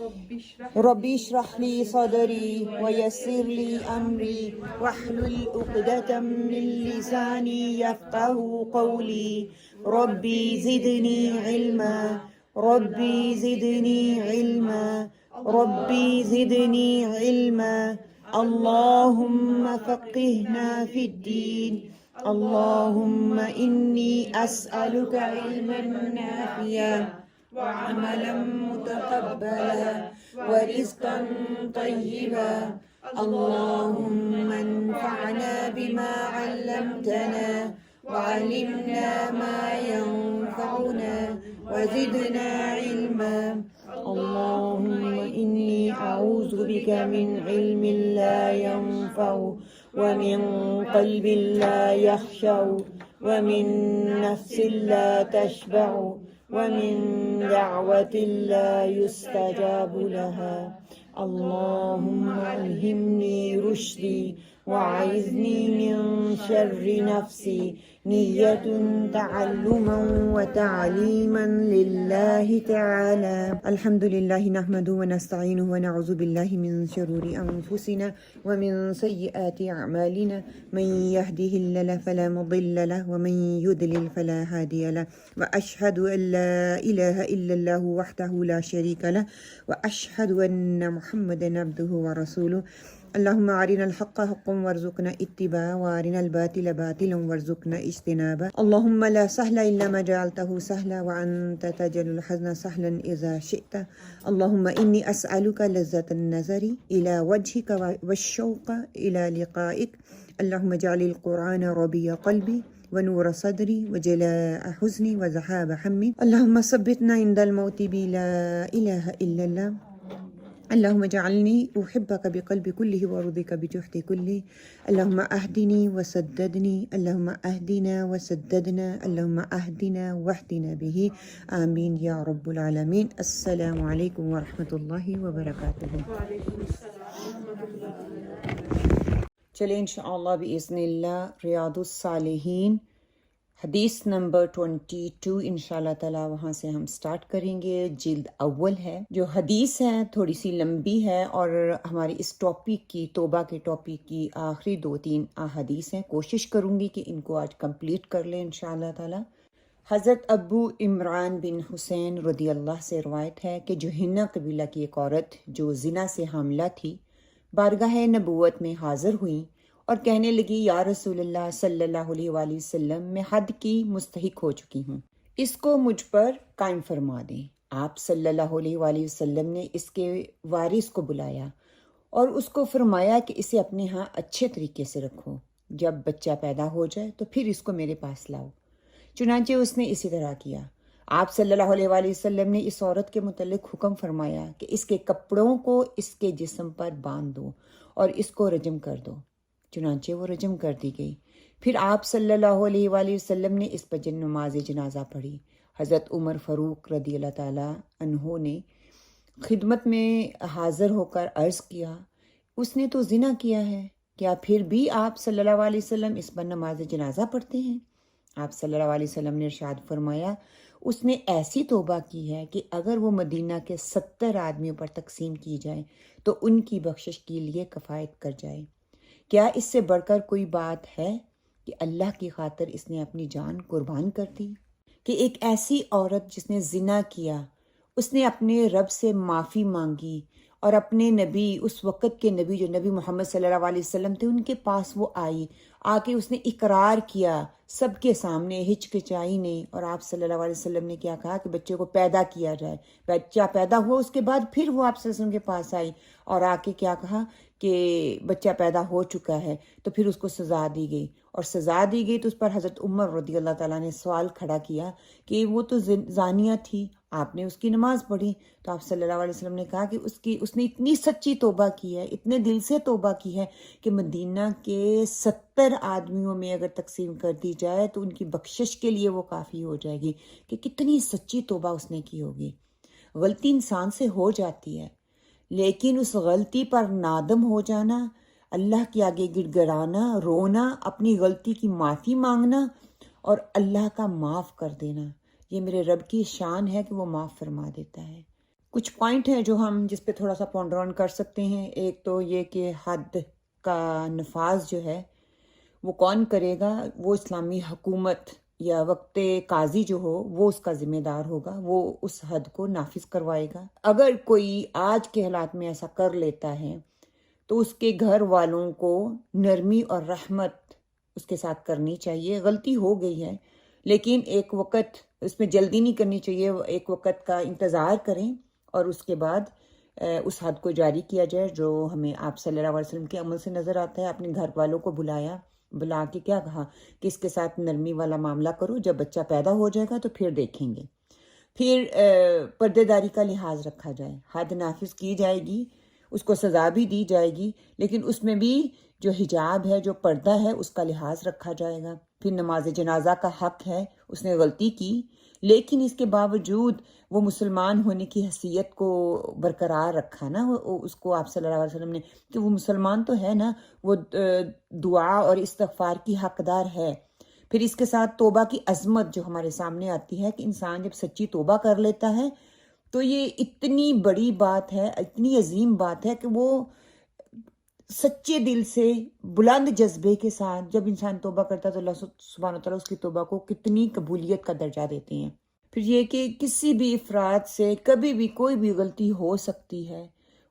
رب اشرح لي صدري ويسر لي أمري واحلل عقدة من لساني يفقه قولي ربي زدني علما ربي زدني علما ربي زدني علما اللهم فقهنا في الدين اللهم إني أسألك علما نافعا وعملا متقبلا ورزقا طيبا اللهم انفعنا بما علمتنا وعلمنا ما ينفعنا وزدنا علما اللهم إني أعوذ بك من علم لا ينفع ومن قلب لا يخشع ومن نفس لا تشبع ومن دعوة لا يستجاب لها اللهم ألهمني رشدي وأعذني من شر نفسي نية تعلما وتعليما لله تعالى الحمد لله نحمده ونستعينه ونعوذ بالله من شرور أنفسنا ومن سيئات أعمالنا من يهده الله فلا مضل له ومن يضلل فلا هادي له وأشهد أن لا إله إلا الله وحده لا شريك له وأشهد أن محمدا عبده ورسوله اللهم أرنا الحق حقا وارزقنا اتباعه وأرنا الباطل باطلا وارزقنا اجتنابه اللهم لا سهل إلا ما جعلته سهلا وأنت تجعل الحزن سهلا إذا شئت اللهم إني أسألك لذة النظر إلى وجهك والشوق إلى لقائك اللهم اجعل القرآن ربيع قلبي ونور صدري وجلاء حزني وذهاب همي اللهم ثبتنا عند الموت بلا إله إلا الله اللهم اجعلني أحبك بقلبي كله وأرضيك بجهدي كله اللهم أهدني وسددني اللهم أهدنا وسددنا اللهم أهدنا واهدنا به آمين يا رب العالمين السلام عليكم ورحمة الله وبركاته چلیں انشاءاللہ بإذن اللہ ریاض الصالحین حدیث نمبر 22 انشاءاللہ تعالی وہاں سے ہم سٹارٹ کریں گے. جلد اول ہے. جو حدیث ہے تھوڑی سی لمبی ہے اور ہماری اس ٹاپک کی توبہ کے ٹاپک کی آخری 2-3 حدیث ہیں. کوشش کروں گی کہ ان کو آج کمپلیٹ کر لیں انشاءاللہ تعالی. حضرت ابو عمران بن حسین رضی اللہ سے روایت ہے کہ جوہینہ قبیلہ کی ایک عورت جو زنا سے حاملہ تھی بارگاہ نبوت میں حاضر ہوئیں اور کہنے لگی یا رسول اللہ صلی اللہ علیہ وآلہ وسلم میں حد کی مستحق ہو چکی ہوں، اس کو مجھ پر قائم فرما دیں. آپ صلی اللہ علیہ وآلہ وسلم نے اس کے وارث کو بلایا اور اس کو فرمایا کہ اسے اپنے ہاں اچھے طریقے سے رکھو، جب بچہ پیدا ہو جائے تو پھر اس کو میرے پاس لاؤ. چنانچہ اس نے اسی طرح کیا. آپ صلی اللہ علیہ وآلہ وسلم نے اس عورت کے متعلق حکم فرمایا کہ اس کے کپڑوں کو اس کے جسم پر باندھ دو اور اس کو رجم کر دو. چنانچہ وہ رجم کر دی گئی. پھر آپ صلی اللہ علیہ وآلہ وسلم نے اس پر نماز جنازہ پڑھی. حضرت عمر فاروق رضی اللہ تعالیٰ عنہ نے خدمت میں حاضر ہو کر عرض کیا اس نے تو زنا کیا ہے، کیا پھر بھی آپ صلی اللہ علیہ وسلم اس پر نماز جنازہ پڑھتے ہیں؟ آپ صلی اللہ علیہ وسلم نے ارشاد فرمایا اس نے ایسی توبہ کی ہے کہ اگر وہ مدینہ کے 70 آدمیوں پر تقسیم کی جائے تو ان کی بخشش کے لیے کفایت کر جائے. کیا اس سے بڑھ کر کوئی بات ہے کہ اللہ کی خاطر اس نے اپنی جان قربان کر دی؟ کہ ایک ایسی عورت جس نے زنا کیا اس نے اپنے رب سے معافی مانگی اور اپنے نبی، اس وقت کے نبی جو نبی محمد صلی اللہ علیہ وسلم تھے، ان کے پاس وہ آئی، آ کے اس نے اقرار کیا سب کے سامنے، ہچکچائی نہیں. اور آپ صلی اللہ علیہ وسلم نے کیا کہا کہ بچے کو پیدا کیا جائے. بچہ پیدا ہوا اس کے بعد پھر وہ آپ صلی اللہ علیہ وسلم کے پاس آئی اور آ کے کیا کہا کہ بچہ پیدا ہو چکا ہے. تو پھر اس کو سزا دی گئی، اور سزا دی گئی تو اس پر حضرت عمر رضی اللہ تعالیٰ نے سوال کھڑا کیا کہ وہ تو زانیہ تھی، آپ نے اس کی نماز پڑھی. تو آپ صلی اللہ علیہ وسلم نے کہا کہ اس نے اتنی سچی توبہ کی ہے، اتنے دل سے توبہ کی ہے کہ مدینہ کے 70 آدمیوں میں اگر تقسیم کر دی جائے تو ان کی بخشش کے لیے وہ کافی ہو جائے گی. کہ کتنی سچی توبہ اس نے کی ہوگی. غلطی انسان سے ہو جاتی ہے، لیکن اس غلطی پر نادم ہو جانا، اللہ کے آگے گڑ گڑانا، رونا، اپنی غلطی کی معافی مانگنا اور اللہ کا معاف کر دینا، یہ میرے رب کی شان ہے کہ وہ معاف فرما دیتا ہے. کچھ پوائنٹ ہیں جو ہم جس پہ تھوڑا سا پونڈر آن کر سکتے ہیں. ایک تو یہ کہ حد کا نفاذ جو ہے وہ کون کرے گا؟ وہ اسلامی حکومت یا وقت قاضی جو ہو وہ اس کا ذمہ دار ہوگا، وہ اس حد کو نافذ کروائے گا. اگر کوئی آج کے حالات میں ایسا کر لیتا ہے تو اس کے گھر والوں کو نرمی اور رحمت اس کے ساتھ کرنی چاہیے. غلطی ہو گئی ہے لیکن ایک وقت اس میں جلدی نہیں کرنی چاہیے، ایک وقت کا انتظار کریں اور اس کے بعد اس حد کو جاری کیا جائے جو ہمیں آپ صلی اللہ علیہ وسلم کے عمل سے نظر آتا ہے. اپنے گھر والوں کو بلا کے کیا کہا کہ اس کے ساتھ نرمی والا معاملہ کرو، جب بچہ پیدا ہو جائے گا تو پھر دیکھیں گے. پھر پردے داری کا لحاظ رکھا جائے، حد نافذ کی جائے گی، اس کو سزا بھی دی جائے گی، لیکن اس میں بھی جو حجاب ہے، جو پردہ ہے، اس کا لحاظ رکھا جائے گا. پھر نماز جنازہ کا حق ہے، اس نے غلطی کی لیکن اس کے باوجود وہ مسلمان ہونے کی حیثیت کو برقرار رکھا نا، اس کو آپ صلی اللہ علیہ وسلم نے کہ وہ مسلمان تو ہے نا، وہ دعا اور استغفار کی حقدار ہے. پھر اس کے ساتھ توبہ کی عظمت جو ہمارے سامنے آتی ہے کہ انسان جب سچی توبہ کر لیتا ہے تو یہ اتنی بڑی بات ہے، اتنی عظیم بات ہے کہ وہ سچے دل سے بلند جذبے کے ساتھ جب انسان توبہ کرتا ہے تو اللہ سبحانہ وتعالیٰ اس کی توبہ کو کتنی قبولیت کا درجہ دیتے ہیں. پھر یہ کہ کسی بھی افراد سے کبھی بھی کوئی بھی غلطی ہو سکتی ہے،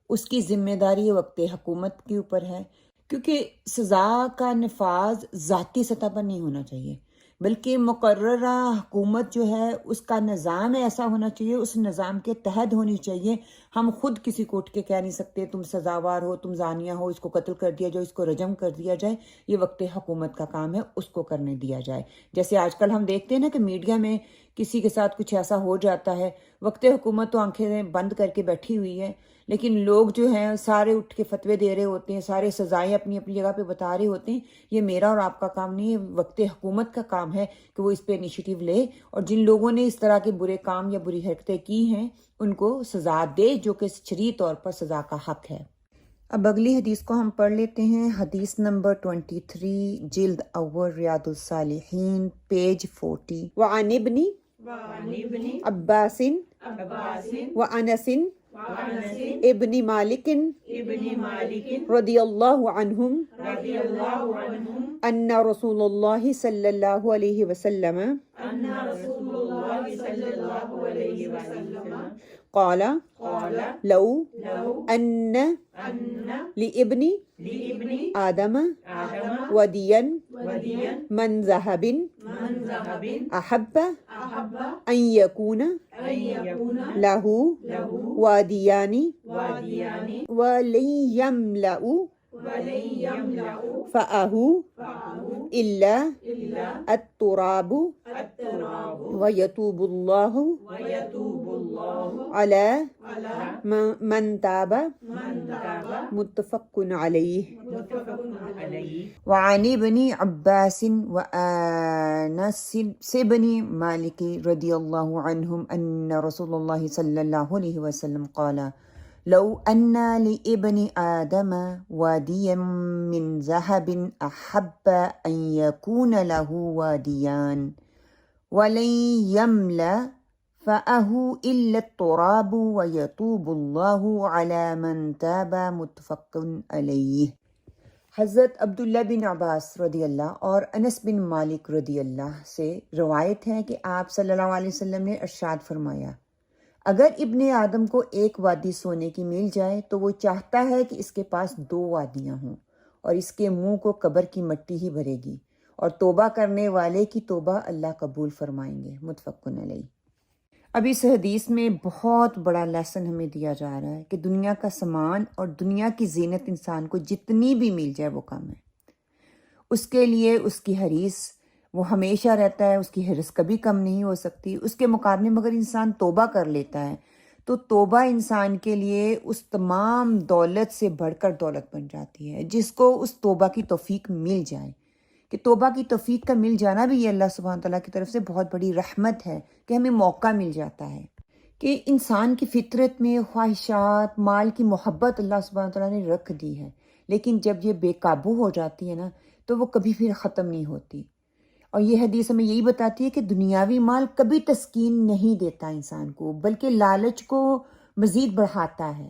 اس کی ذمہ داری وقت حکومت کے اوپر ہے، کیونکہ سزا کا نفاذ ذاتی سطح پر نہیں ہونا چاہیے بلکہ مقررہ حکومت جو ہے اس کا نظام ایسا ہونا چاہیے، اس نظام کے تحت ہونی چاہیے. ہم خود کسی کو اٹھ کے کہہ نہیں سکتے تم سزاوار ہو، تم زانیہ ہو، اس کو قتل کر دیا جائے، اس کو رجم کر دیا جائے. یہ وقت حکومت کا کام ہے، اس کو کرنے دیا جائے. جیسے آج کل ہم دیکھتے ہیں نا کہ میڈیا میں کسی کے ساتھ کچھ ایسا ہو جاتا ہے، وقت حکومت تو آنکھیں بند کر کے بیٹھی ہوئی ہے لیکن لوگ جو ہیں سارے اٹھ کے فتوے دے رہے ہوتے ہیں، سارے سزائیں اپنی اپنی جگہ پہ بتا رہے ہوتے ہیں. یہ میرا اور آپ کا کام نہیں ہے، وقت حکومت کا کام ہے کہ وہ اس پہ انیشیٹو لے اور جن لوگوں نے اس طرح کے برے کام یا بری حرکتیں کی ہیں ان کو سزا دے جو کہ شرعی طور پر سزا کا حق ہے. اب اگلی حدیث کو ہم پڑھ لیتے ہیں. حدیث نمبر 23 جلد اول ریاض الصالحین پیج 40. وعن ابن عباس وانس ابن مالک رضی اللہ عنہم ان رسول اللہ صلی اللہ علیہ وسلم قال لو ان لابن آدم ودیا من ذهب احب ان يكون له واديان ولن يملأ فأه إلا التراب ويتوب الله على من تاب متفق عليه. وعن ابن عباس وأنس بن مالك رضي الله عنهم أن رسول الله صلى الله عليه وسلم قال لو أن لابن آدم واديا من ذهب أحب أن يكون له واديان ولن يملأ فأه إلا التراب ويتوب الله على من تاب متفق عليه. حضرت عبداللہ بن عباس رضی اللہ اور انس بن مالک رضی اللہ سے روایت ہے کہ آپ صلی اللہ علیہ وسلم نے ارشاد فرمایا اگر ابن آدم کو ایک وادی سونے کی مل جائے تو وہ چاہتا ہے کہ اس کے پاس 2 وادیاں ہوں اور اس کے منہ کو قبر کی مٹی ہی بھرے گی اور توبہ کرنے والے کی توبہ اللہ قبول فرمائیں گے. متفق علیہ. اب اس حدیث میں بہت بڑا لیسن ہمیں دیا جا رہا ہے کہ دنیا کا سامان اور دنیا کی زینت انسان کو جتنی بھی مل جائے وہ کم ہے. اس کے لیے اس کی حریص وہ ہمیشہ رہتا ہے، اس کی حرص کبھی کم نہیں ہو سکتی. اس کے مقابلے میں اگر انسان توبہ کر لیتا ہے تو توبہ انسان کے لیے اس تمام دولت سے بڑھ کر دولت بن جاتی ہے. جس کو اس توبہ کی توفیق مل جائے کہ توبہ کی توفیق کا مل جانا بھی یہ اللہ سبحانہ تعالیٰ کی طرف سے بہت بڑی رحمت ہے کہ ہمیں موقع مل جاتا ہے کہ انسان کی فطرت میں خواہشات، مال کی محبت اللہ سبحانہ تعالیٰ نے رکھ دی ہے لیکن جب یہ بے قابو ہو جاتی ہے نا تو وہ کبھی پھر ختم نہیں ہوتی. اور یہ حدیث ہمیں یہی بتاتی ہے کہ دنیاوی مال کبھی تسکین نہیں دیتا انسان کو بلکہ لالچ کو مزید بڑھاتا ہے،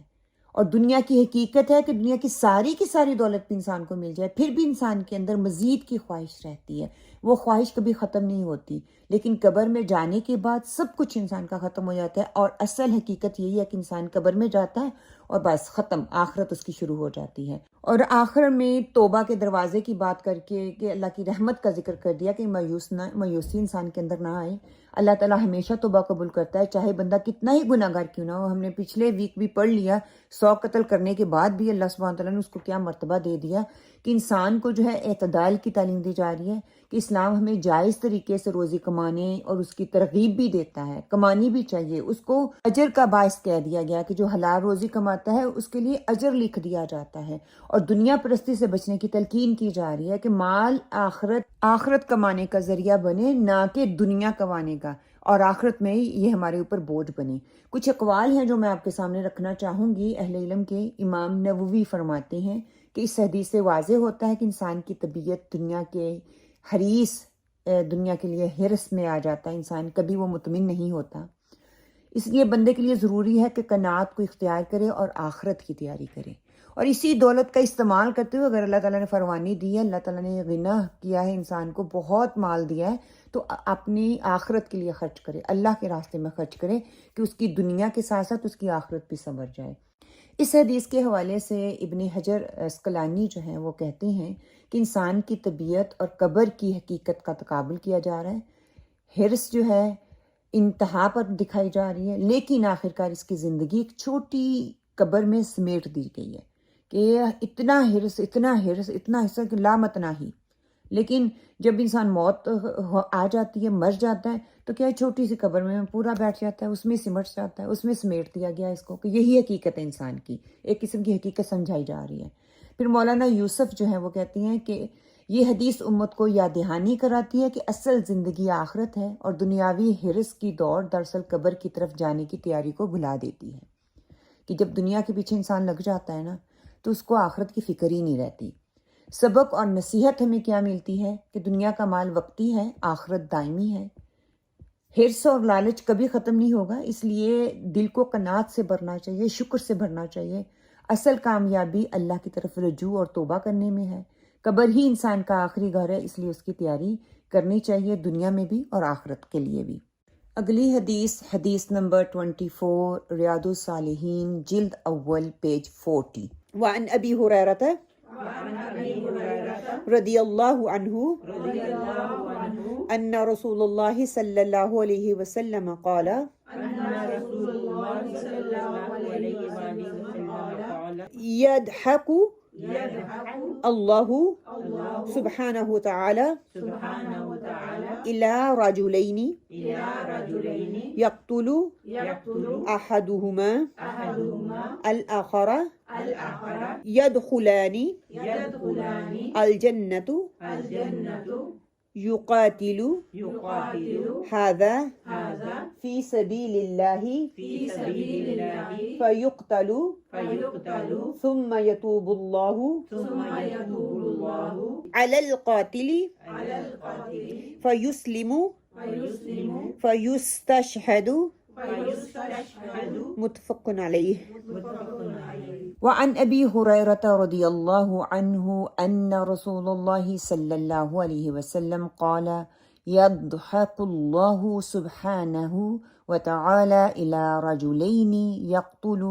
اور دنیا کی حقیقت ہے کہ دنیا کی ساری دولت بھی انسان کو مل جائے، پھر بھی انسان کے اندر مزید کی خواہش رہتی ہے، وہ خواہش کبھی ختم نہیں ہوتی۔ لیکن قبر میں جانے کے بعد سب کچھ انسان کا ختم ہو جاتا ہے، اور اصل حقیقت یہی ہے کہ انسان قبر میں جاتا ہے اور بس ختم، آخرت اس کی شروع ہو جاتی ہے۔ اور آخر میں توبہ کے دروازے کی بات کر کے کہ اللہ کی رحمت کا ذکر کر دیا کہ مایوسی انسان کے اندر نہ آئے۔ اللہ تعالیٰ ہمیشہ توبہ قبول کرتا ہے، چاہے بندہ کتنا ہی گناہ گار کیوں نہ ہو۔ ہم نے پچھلے ویک بھی پڑھ لیا، 100 قتل کرنے کے بعد بھی اللہ سبحانہ تعالیٰ نے اس کو کیا مرتبہ دے دیا کہ انسان کو جو ہے اعتدال کی تعلیم دی جا رہی ہے، کہ اسلام ہمیں جائز طریقے سے روزی کمانے اور اس کی ترغیب بھی دیتا ہے، کمانی بھی چاہیے۔ اس کو اجر کا باعث کہہ دیا گیا کہ جو حلال روزی کماتا ہے اس کے لیے اجر لکھ دیا جاتا ہے، اور دنیا پرستی سے بچنے کی تلقین کی جا رہی ہے کہ مال آخرت کمانے کا ذریعہ بنے، نہ کہ دنیا کمانے کا، اور آخرت میں یہ ہمارے اوپر بوجھ بنے۔ کچھ اقوال ہیں جو میں آپ کے سامنے رکھنا چاہوں گی اہل علم کے۔ امام نووی فرماتے ہیں کہ اس حدیث سے واضح ہوتا ہے کہ انسان کی طبیعت دنیا کے دنیا کے لیے حرص میں آ جاتا ہے، انسان کبھی وہ مطمئن نہیں ہوتا۔ اس لیے بندے کے لیے ضروری ہے کہ قناعت کو اختیار کرے اور آخرت کی تیاری کرے، اور اسی دولت کا استعمال کرتے ہوئے اگر اللہ تعالیٰ نے فرمانی دی ہے، اللہ تعالیٰ نے غنا کیا ہے، انسان کو بہت مال دیا ہے، تو اپنی آخرت کے لیے خرچ کرے، اللہ کے راستے میں خرچ کرے کہ اس کی دنیا کے ساتھ ساتھ اس کی آخرت بھی سنور جائے۔ اس حدیث کے حوالے سے ابن حجر عسقلانی جو ہیں وہ کہتے ہیں کہ انسان کی طبیعت اور قبر کی حقیقت کا تقابل کیا جا رہا ہے۔ حرص جو ہے انتہا پر دکھائی جا رہی ہے، لیکن آخرکار اس کی زندگی ایک چھوٹی قبر میں سمیٹ دی گئی ہے کہ اتنا حرص کہ لامتناہی۔ لیکن جب انسان موت آ جاتی ہے، مر جاتا ہے، تو کیا چھوٹی سی قبر میں پورا بیٹھ جاتا ہے، اس میں سمٹ جاتا ہے، اس میں سمیٹ دیا گیا اس کو، کہ یہی حقیقت ہے انسان کی، ایک قسم کی حقیقت سمجھائی جا رہی ہے۔ پھر مولانا یوسف جو ہیں وہ کہتی ہیں کہ یہ حدیث امت کو یاد دہانی کراتی ہے کہ اصل زندگی آخرت ہے، اور دنیاوی حرص کی دوڑ دراصل قبر کی طرف جانے کی تیاری کو بھلا دیتی ہے، کہ جب دنیا کے پیچھے انسان لگ جاتا ہے نا تو اس کو آخرت کی فکر ہی نہیں رہتی۔ سبق اور نصیحت ہمیں کیا ملتی ہے کہ دنیا کا مال وقتی ہے، آخرت دائمی ہے۔ حرص اور لالچ کبھی ختم نہیں ہوگا، اس لیے دل کو قناعت سے بھرنا چاہیے، شکر سے بھرنا چاہیے۔ اصل کامیابی اللہ کی طرف رجوع اور توبہ کرنے میں ہے۔ قبر ہی انسان کا آخری گھر ہے، اس لیے اس کی تیاری کرنی چاہیے، دنیا میں بھی اور آخرت کے لیے بھی۔ اگلی حدیث نمبر 24، ریاض الصالحین جلد اول پیج 40۔ وعن ابی ہریرہ رضی اللہ عنہ ان رسول اللہ صلی اللہ علیہ وسلم قال یضحک اللہ سبحانہ تعالی الى رجلین یقتل احدہما الاخر يدخلان الجنة يقاتل هذا في سبيل الله فيقتل ثم يتوب الله على القاتل فيسلم فيستشهد متفق علیہ۔ وعن ابی ہریرہ رضی اللہ عنہ ان رسول اللہ صلی اللہ علیہ وسلم قال یضحک اللہ سبحانہ وتعالی الى رجلین یقتل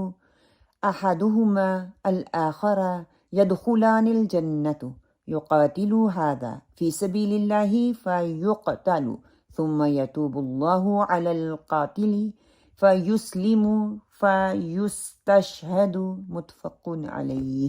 احدہما الآخر يدخلان الجنة يقاتل هذا في سبيل الله فيقتل ثم يتوب الله على القاتل فيسلم فيستشهد متفق علیہ۔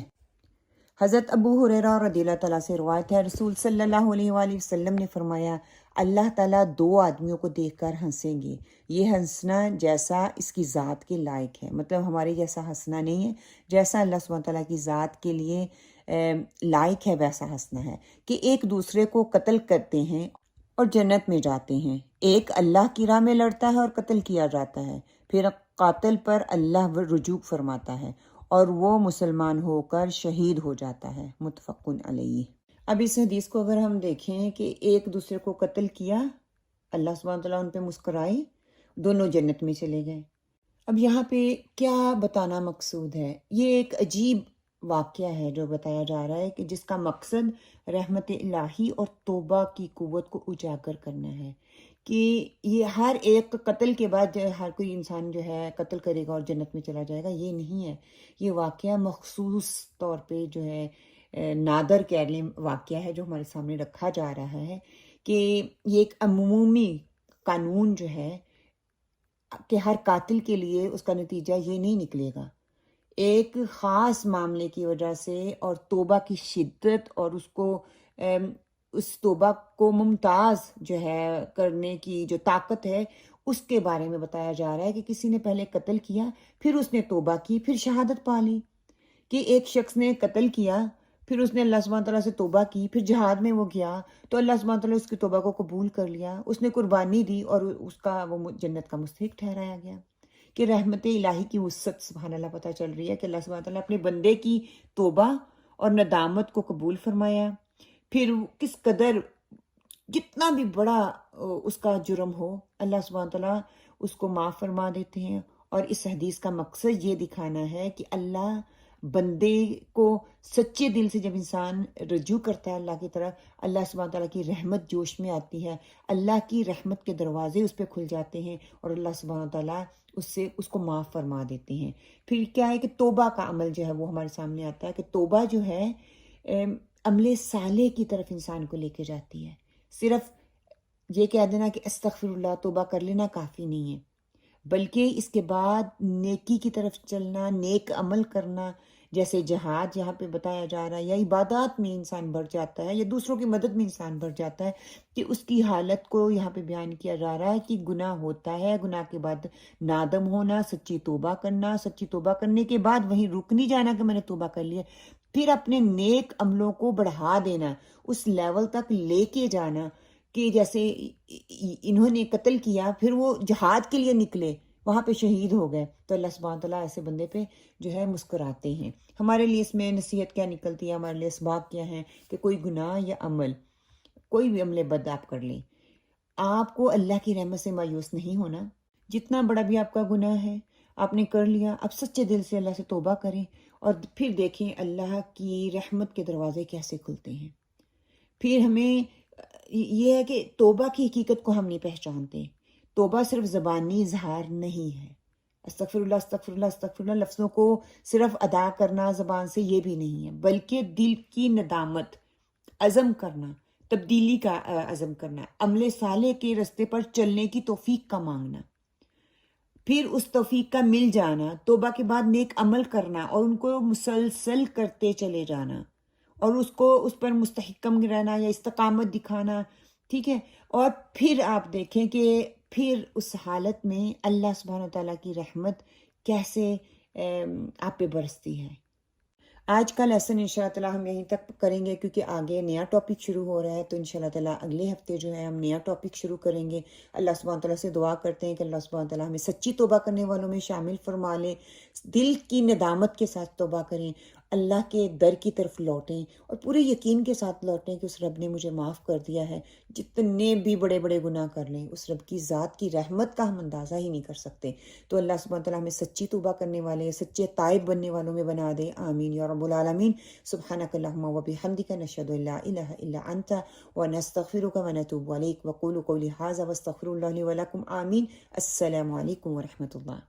حضرت ابو ہریرہ رضی اللہ تعالیٰ سے روایت ہے، رسول صلی اللہ علیہ وآلہ وسلم نے فرمایا، اللہ تعالیٰ دو آدمیوں کو دیکھ کر ہنسیں گے، یہ ہنسنا جیسا اس کی ذات کے لائق ہے، مطلب ہمارے جیسا ہنسنا نہیں ہے، جیسا اللہ سبحانہ تعالیٰ کی ذات کے لیے لائق ہے ویسا ہنسنا ہے، کہ ایک دوسرے کو قتل کرتے ہیں اور جنت میں جاتے ہیں۔ ایک اللہ کی راہ میں لڑتا ہے اور قتل کیا جاتا ہے، پھر قاتل پر اللہ رجوع فرماتا ہے اور وہ مسلمان ہو کر شہید ہو جاتا ہے، متفق علیہ۔ اب اس حدیث کو اگر ہم دیکھیں کہ ایک دوسرے کو قتل کیا، اللہ سبحانہ تعالیٰ ان پہ مسکرائے، دونوں جنت میں چلے گئے، اب یہاں پہ کیا بتانا مقصود ہے؟ یہ ایک عجیب واقعہ ہے جو بتایا جا رہا ہے کہ جس کا مقصد رحمت الہی اور توبہ کی قوت کو اجاگر کرنا ہے، کہ یہ ہر ایک قتل کے بعد ہر کوئی انسان جو ہے قتل کرے گا اور جنت میں چلا جائے گا، یہ نہیں ہے۔ یہ واقعہ مخصوص طور پہ جو ہے نادر کہہ لیں واقعہ ہے جو ہمارے سامنے رکھا جا رہا ہے، کہ یہ ایک عمومی قانون جو ہے کہ ہر قاتل کے لیے اس کا نتیجہ یہ نہیں نکلے گا۔ ایک خاص معاملے کی وجہ سے اور توبہ کی شدت اور اس توبہ کو ممتاز جو ہے کرنے کی جو طاقت ہے، اس کے بارے میں بتایا جا رہا ہے کہ کسی نے پہلے قتل کیا، پھر اس نے توبہ کی، پھر شہادت پا لی۔ کہ ایک شخص نے قتل کیا، پھر اس نے اللہ سبحانہ تعالیٰ سے توبہ کی، پھر جہاد میں وہ گیا تو اللہ سبحانہ تعالیٰ اس کی توبہ کو قبول کر لیا، اس نے قربانی دی اور اس کا وہ جنت کا مستحق ٹھہرایا گیا۔ کہ رحمت الہی کی وسعت سبحان اللہ پتہ چل رہی ہے کہ اللہ سبحانہ تعالیٰ اپنے بندے کی توبہ اور ندامت کو قبول فرمایا، پھر کس قدر جتنا بھی بڑا اس کا جرم ہو اللہ سبحانہ تعالیٰ اس کو معاف فرما دیتے ہیں۔ اور اس حدیث کا مقصد یہ دکھانا ہے کہ اللہ بندے کو سچے دل سے جب انسان رجوع کرتا ہے اللہ کی طرف، اللہ سبحانہ تعالیٰ کی رحمت جوش میں آتی ہے، اللہ کی رحمت کے دروازے اس پہ کھل جاتے ہیں اور اللہ سبحانہ تعالیٰ اس کو معاف فرما دیتے ہیں۔ پھر کیا ہے کہ توبہ کا عمل جو ہے وہ ہمارے سامنے آتا ہے کہ توبہ جو ہے عمل صالح کی طرف انسان کو لے کے جاتی ہے۔ صرف یہ کہہ دینا کہ استغفر اللہ توبہ کر لینا کافی نہیں ہے، بلکہ اس کے بعد نیکی کی طرف چلنا، نیک عمل کرنا، جیسے جہاد یہاں پہ بتایا جا رہا ہے، یا عبادات میں انسان بڑھ جاتا ہے، یا دوسروں کی مدد میں انسان بڑھ جاتا ہے، کہ اس کی حالت کو یہاں پہ بیان کیا جا رہا ہے کہ گناہ ہوتا ہے، گناہ کے بعد نادم ہونا، سچی توبہ کرنا، سچی توبہ کرنے کے بعد وہیں رک نہیں جانا کہ میں نے توبہ کر لیا، پھر اپنے نیک عملوں کو بڑھا دینا، اس لیول تک لے کے جانا کہ جیسے انہوں نے قتل کیا، پھر وہ جہاد کے لیے نکلے، وہاں پہ شہید ہو گئے، تو اللہ سبحانہ تعالیٰ ایسے بندے پہ جو ہے مسکراتے ہیں۔ ہمارے لیے اس میں نصیحت کیا نکلتی ہے، ہمارے لیے اسباق کیا ہیں کہ کوئی گناہ یا عمل، کوئی بھی عمل بد آپ کر لیں، آپ کو اللہ کی رحمت سے مایوس نہیں ہونا۔ جتنا بڑا بھی آپ کا گناہ ہے آپ نے کر لیا، اب سچے دل سے اللہ سے توبہ کریں اور پھر دیکھیں اللہ کی رحمت کے دروازے کیسے کھلتے ہیں۔ پھر ہمیں یہ ہے کہ توبہ کی حقیقت کو ہم نہیں پہچانتے۔ توبہ صرف زبانی اظہار نہیں ہے، استغفر اللہ استغفر اللہ استغفر اللہ لفظوں کو صرف ادا کرنا زبان سے یہ بھی نہیں ہے، بلکہ دل کی ندامت، عزم کرنا، تبدیلی کا عزم کرنا، عمل صالح کے رستے پر چلنے کی توفیق کا مانگنا، پھر اس توفیق کا مل جانا، توبہ کے بعد نیک عمل کرنا اور ان کو مسلسل کرتے چلے جانا اور اس پر مستحکم رہنا یا استقامت دکھانا، ٹھیک ہے۔ اور پھر آپ دیکھیں کہ پھر اس حالت میں اللہ سبحانہ تعالیٰ کی رحمت کیسے آپ پہ برستی ہے۔ آج کا لیسن انشاءاللہ تعالیٰ ہم یہیں تک کریں گے کیونکہ آگے نیا ٹاپک شروع ہو رہا ہے، تو انشاءاللہ تعالیٰ اگلے ہفتے جو ہے ہم نیا ٹاپک شروع کریں گے۔ اللہ سبحانہ تعالیٰ سے دعا کرتے ہیں کہ اللہ سبحانہ تعالیٰ ہمیں سچی توبہ کرنے والوں میں شامل فرما لے، دل کی ندامت کے ساتھ توبہ کریں، اللہ کے در کی طرف لوٹیں اور پورے یقین کے ساتھ لوٹیں کہ اس رب نے مجھے معاف کر دیا ہے، جتنے بھی بڑے بڑے گناہ کر لیں اس رب کی ذات کی رحمت کا ہم اندازہ ہی نہیں کر سکتے۔ تو اللہ سبحانہ تعالیٰ ہمیں سچی توبہ کرنے والے، سچے تائب بننے والوں میں بنا دے، آمین یا رب العالمین۔ سبحانک اللہم و بحمدک نشہد ان لا الہ الا انت ونستغفرک ونتوب الیک وقولوا قولی ھذا واستغفر اللہ لی ولکم، آمین۔ السلام علیکم ورحمۃ اللہ۔